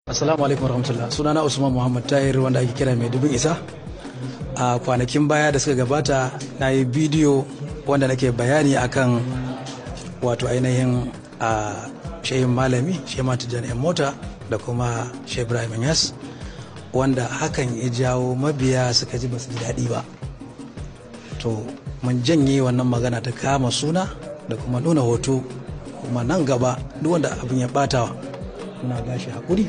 Assalamu alaikum warahmatullah. Sunana Usman Muhammad Tahir wanda ake kira mai dubin isa. A kwanakin baya da suka gabata na yi bidiyo wanda nake bayani akan wato ainihin shehin malami Shehu Tijjani Mota da kuma Shehu Ibrahim Yas, wanda hakan ya jawo mabiya suka ji basu ji daɗi ba. To mun janye wannan magana ta kama suna da kuma nuna hoto, kuma nan gaba duk wanda abin ya batawa muna bashi hakuri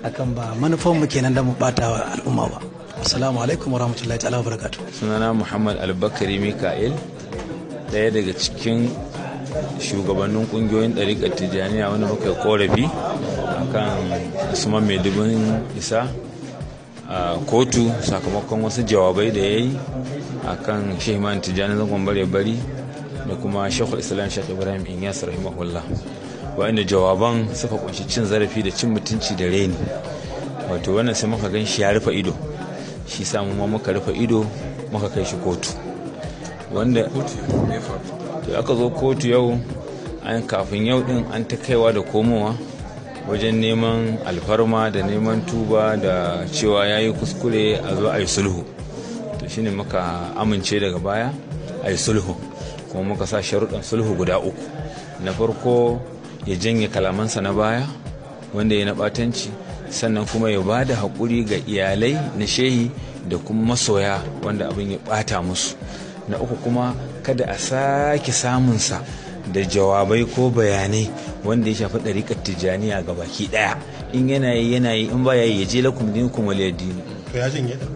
akan ba manufan mu kenan da mu bata wa al'umma ba. Assalamu alaikum warahmatullahi ta'ala wabarakatuh. Sunana Muhammad Albakari Mika'il, daya daga cikin shugabannin kungiyoyin ɗariƙar Tijjaniya wanda muka yi korafi akan Usman mai dubin isa a kotu sakamakon wasu jawabai da ya yi akan Shehu Tijjani Zangon Bare Bari da kuma Sheikhul Islam Sheikh Ibrahim Inyas rahimahullah, wa'inda jawaban suka kunshi cin zarafi da cin mutunci da reni. Wato wannan sai muka gan shi ya rufe ido, shi samu ma muka rufe ido muka kai shi kotu. Wanda to aka zo kotu yau, an kafin yau din an ta kaiwa da komowa wajen neman alfarma da neman tuba da cewa ya yi kuskure a zo a yi sulhu. To shine muka amince daga baya a yi sulhu, kuma muka sa sharuɗan sulhu guda uku. Na farko ya janye kalamansa na baya wanda ya na ɓatanci, sannan kuma ya ba da haƙuri ga iyalai na shehi da kuma masoya wanda abin ya ɓata musu. Na uku kuma kada a sake samunsa da jawabai ko bayanai wanda ya shafi ɗariƙar Tijjaniya ga baki ɗaya. In yana yi in ba ya yi ya je lakum dinukum waliya dini. To ya janye da?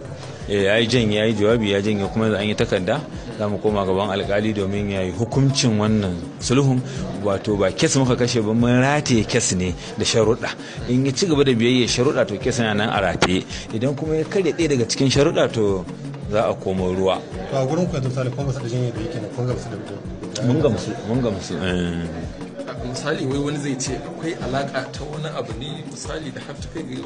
Ya yi janye, ya yi jawabi, ya janye, kuma an yi takarda za mu koma gaban alkali domin ya yi hukuncin wannan sulhun. Wato ba kes muka kashe ba, mun rataye kes ne da sharuɗa. In ya ci gaba da biyayya sharuɗa to kes yana nan a rataye, idan kuma ya karya ɗaya daga cikin sharuɗa to za a komo ruwa. To a gurin ku yanzu misali kuma basu da janye da yake na kun gamsu da mun gamsu. Misali wai wani zai ce akwai alaka ta wani abu ne misali da har ta kai ga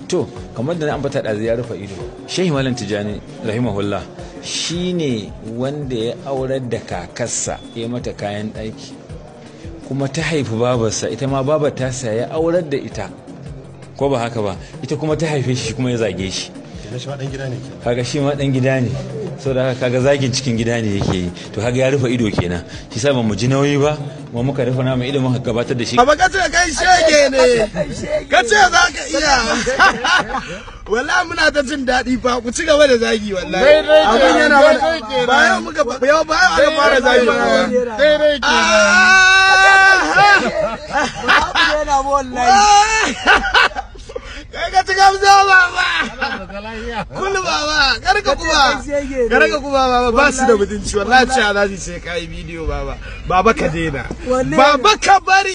to kamar da na ambata da ya rufe ido, Shehu Malam Tijjani rahimahullah shine wanda ya aurar da kakarsa, ya mata kayan ɗaki, kuma ta haifi babarsa, ita ma babar tasa ya aurar da ita, ko ba haka ba, ita kuma ta haife shi kuma ya zage shi. shi ma dan gida ne. Kaga shi ma dan gida ne, saboda haka kaga zagin cikin gida ne yake yi, to kaga ya rufe ido kenan. Shi sa ba mu ji nauyi ba, mu muka rufe namu ido muka gabatar da shi. Ba ka ce kai shege ne, ka ce za ka iya. Wallahi muna ta jin daɗi fa, ku ci gaba da zagi wallahi. Abin yana mana bayan muka bayan aka fara zagi ba. Daidai kenan. Kai ka ci gamsa baba. Kullu baba, karka kuma baba, ba su da mutunci wallahi, ce za su sai kai bidiyo baba. Baba ka daina. Baba ka bari.